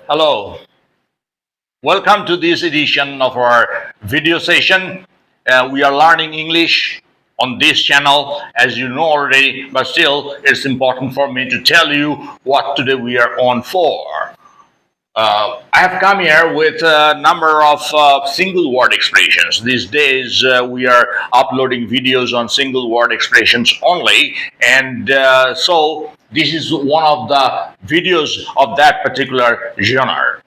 Hello, welcome to this edition of our video session. We are learning English on this channel, as you know already, but still, it's important for me to tell you what today we are on for. I have come here with a number of single word expressions. These days, we are uploading videos on single word expressions only, and so this is one of the videos of that particular genre.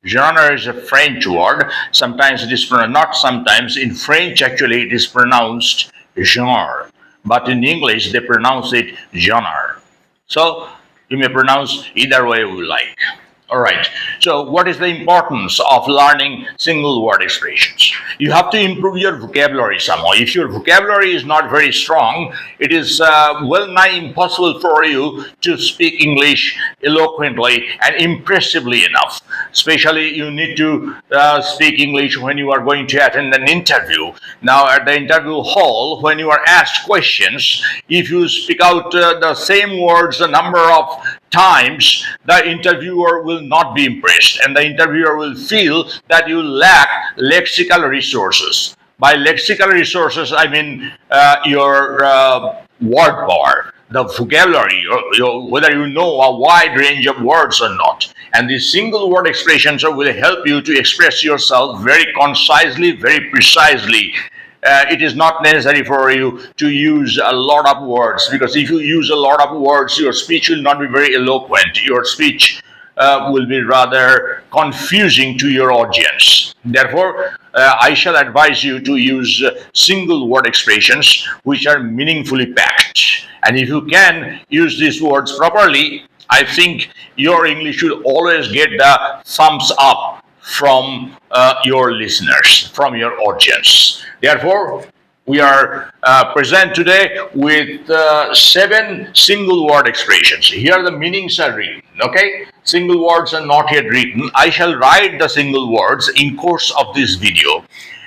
Genre is a French word. Sometimes it is not sometimes. In French, actually, it is pronounced genre. But in English, they pronounce it genre. So you may pronounce either way you like. All right. So, what is the importance of learning single word expressions? You have to improve your vocabulary somehow. If your vocabulary is not very strong, it is well nigh impossible for you to speak English eloquently and impressively enough. Especially, you need to speak English when you are going to attend an interview. Now, at the interview hall, when you are asked questions, if you speak out the same words a number of times, the interviewer will not be impressed, and the interviewer will feel that you lack lexical resources. By lexical resources, I mean your word power, the vocabulary, whether you know a wide range of words or not. And these single word expressions will help you to express yourself very concisely, very precisely. It is not necessary for you to use a lot of words, because if you use a lot of words, your speech will not be very eloquent. Your speech will be rather confusing to your audience. Therefore, I shall advise you to use single word expressions which are meaningfully packed. And if you can use these words properly, I think your English will always get the thumbs up from your listeners, from your audience. Therefore, we are present today with seven single word expressions. Here the meanings are written, okay? Single words are not yet written. I shall write the single words in course of this video.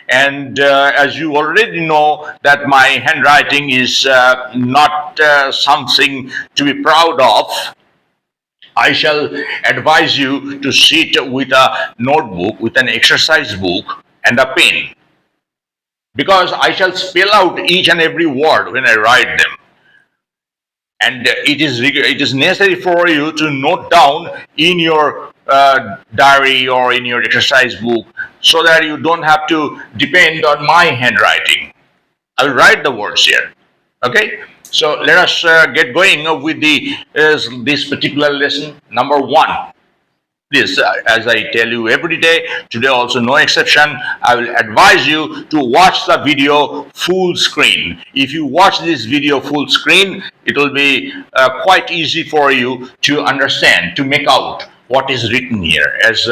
And as you already know, that my handwriting is not something to be proud of. I shall advise you to sit with a notebook, with an exercise book, and a pen, because I shall spell out each and every word when I write them. And it is necessary for you to note down in your diary or in your exercise book, so that you don't have to depend on my handwriting. I'll write the words here. Okay, so let us get going with the this particular lesson. Number one. This, as I tell you every day, today also no exception, I will advise you to watch the video full screen. If you watch this video full screen, it will be quite easy for you to understand, to make out what is written here. As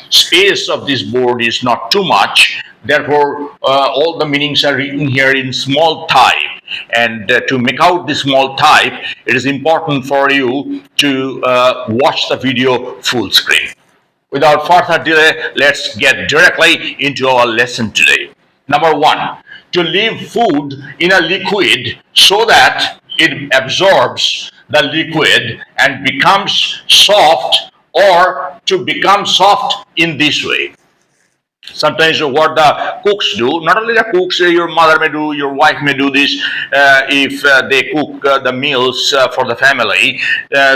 space of this board is not too much, therefore all the meanings are written here in small type. And to make out the small type, it is important for you to watch the video full screen. Without further delay, let's get directly into our lesson today. Number one, to leave food in a liquid so that it absorbs the liquid and becomes soft, or to become soft in this way. Sometimes what the cooks do, not only the cooks, your mother may do, your wife may do this if they cook the meals for the family.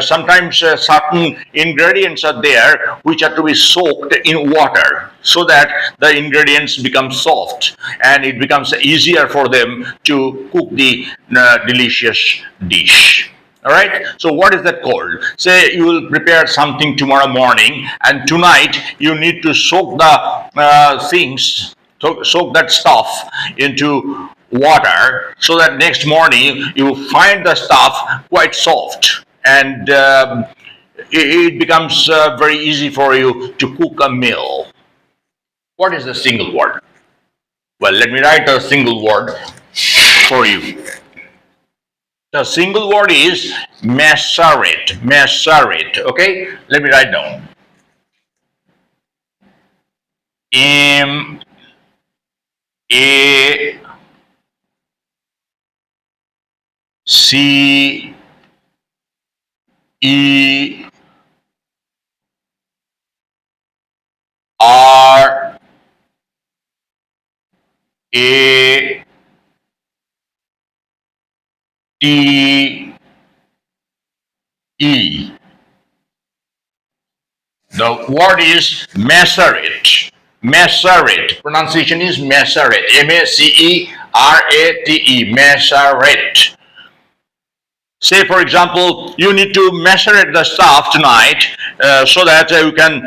Sometimes certain ingredients are there which are to be soaked in water, so that the ingredients become soft and it becomes easier for them to cook the delicious dish. All right. So what is that called? Say you will prepare something tomorrow morning, and tonight you need to soak the things, soak that stuff into water, so that next morning you find the stuff quite soft, and it becomes very easy for you to cook a meal. What is the single word? Well, let me write a single word for you. The single word is macerate. Macerate. Okay? Let me write down. M A C E R A T E. The word is Macerate. Macerate. Pronunciation is Macerate. Macerate. Macerate. Say, for example, you need to macerate the stuff tonight so that you can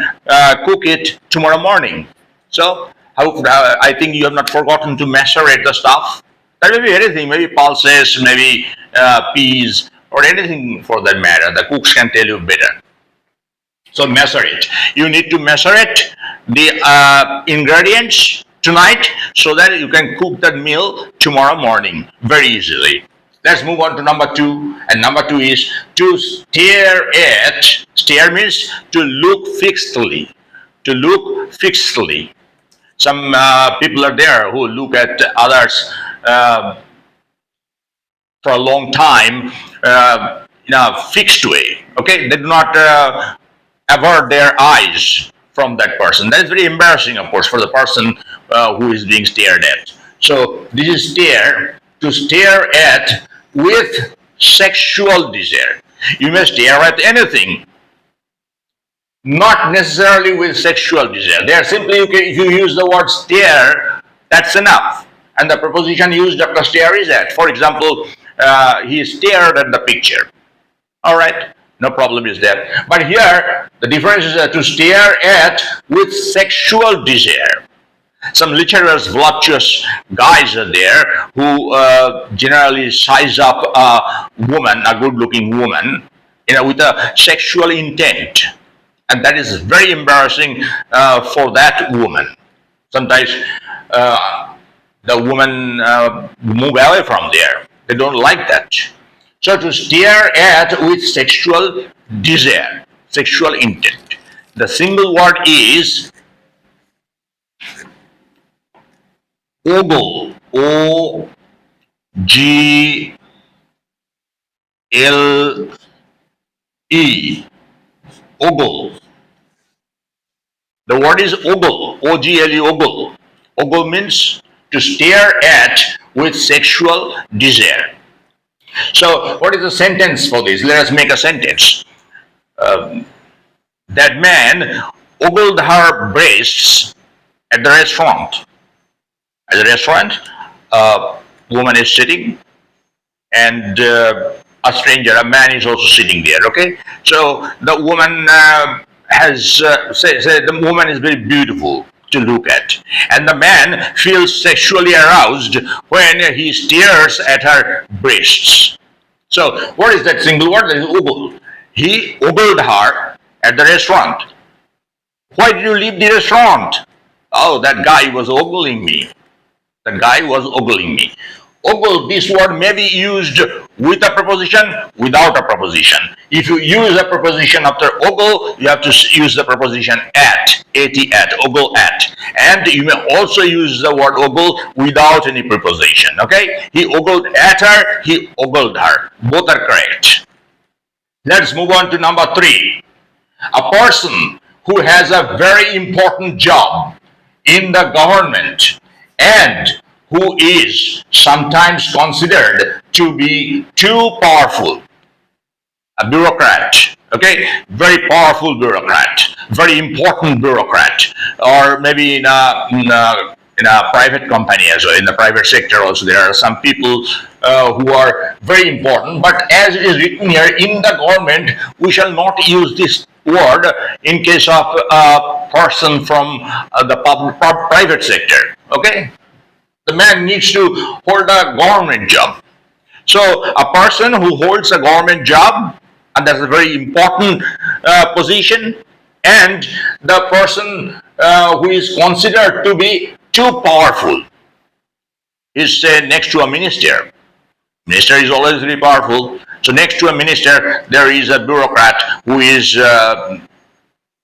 cook it tomorrow morning. So, I think you have not forgotten to macerate the stuff. That may be anything, maybe pulses, maybe peas, or anything for that matter. The cooks can tell you better. So macerate. You need to macerate the ingredients tonight so that you can cook that meal tomorrow morning very easily. Let's move on to number two. And number two is to stare at. Stare means to look fixedly. To look fixedly. Some people are there who look at others for a long time in a fixed way. Okay, they do not avert their eyes from that person. That is very embarrassing, of course, for the person who is being stared at. So this is stare, to stare at with sexual desire. You may stare at anything, not necessarily with sexual desire. There simply, if you use the word stare, that's enough. And the preposition used after stare is at. For example, he stared at the picture. All right, no problem is there. But here, the difference is to stare at with sexual desire. Some literary voluptuous guys are there who generally size up a woman, a good-looking woman, with a sexual intent. And that is very embarrassing for that woman. Sometimes the woman move away from there. They don't like that. So to stare at with sexual desire, sexual intent. The single word is ogle. O-G-L-E. Ogle. The word is ogle. O-G-L-E, ogle. Ogle means to stare at with sexual desire. So, what is the sentence for this? Let us make a sentence. That man ogled her breasts at the restaurant. At the restaurant, a woman is sitting, and a stranger, a man, is also sitting there. Okay, so the woman said the woman is very beautiful to look at, and the man feels sexually aroused when he stares at her breasts. So, what is that single word? That is ogle. He ogled her at the restaurant. Why did you leave the restaurant? Oh, that guy was ogling me. The guy was ogling me. Ogle, this word may be used with a preposition, without a preposition. If you use a preposition after ogle, you have to use the preposition at, ogle at. And you may also use the word ogle without any preposition, okay? He ogled at her, he ogled her. Both are correct. Let's move on to number three. A person who has a very important job in the government and who is sometimes considered to be too powerful. A bureaucrat, okay? Very powerful bureaucrat, very important bureaucrat, or maybe in a private company as well, in the private sector also, there are some people who are very important. But as it is written here, in the government, we shall not use this word in case of a person from the private sector, okay? The man needs to hold a government job. So a person who holds a government job, and that's a very important position, and the person who is considered to be too powerful is next to a minister. Minister is always very powerful. So next to a minister, there is a bureaucrat who is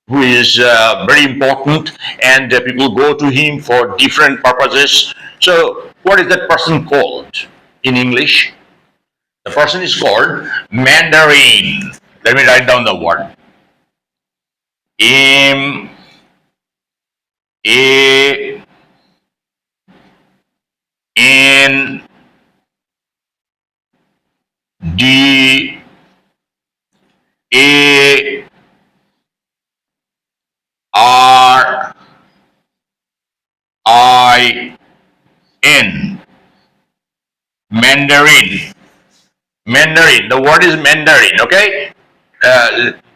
very important, and people go to him for different purposes. So what is that person called in English? The person is called Mandarin. Let me write down the word. M A N D A R I N. Mandarin. Mandarin. The word is Mandarin. Okay.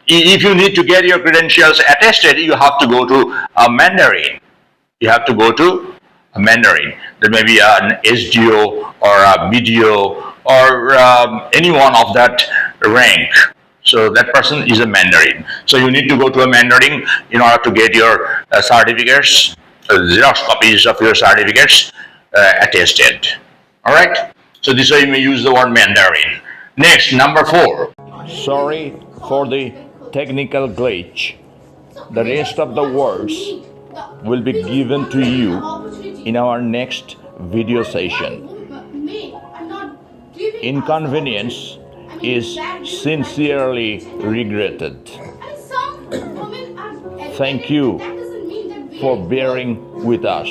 If you need to get your credentials attested, you have to go to a Mandarin. You have to go to a Mandarin. There may be an SDO or a BDO or anyone of that rank. So that person is a Mandarin. So you need to go to a Mandarin in order to get your certificates, Xerox copies of your certificates attested. All right. So this way you may use the word Mandarin. Next, number 4. Sorry for the technical glitch. The rest of the words will be given to you in our next video session. Inconvenience is sincerely regretted. Thank you for bearing with us.